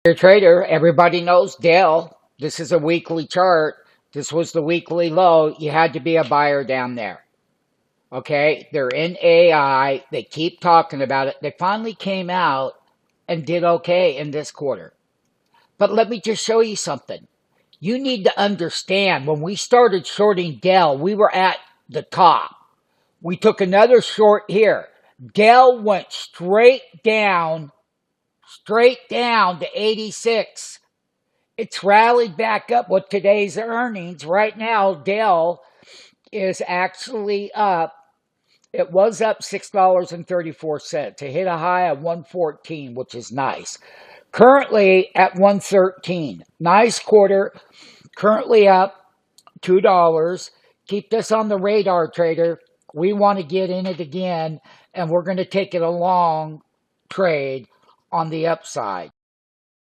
Your trader, everybody knows Dell. This is a weekly chart. This was the weekly low. You had to be a buyer down there. Okay, they're in AI. They keep talking about it. They finally came out and did okay in this quarter. But let me just show you something. You need to understand when we started shorting Dell, we were at the top. We took another short here. Dell went straight down to 86. It's rallied back up with today's earnings. Right now, Dell is actually up. It was up $6.34 to hit a high of 114, which is nice. Currently at 113. Nice quarter. Currently up $2. Keep this on the radar, trader. We want to get in it again, and we're going to take it a long trade on the upside.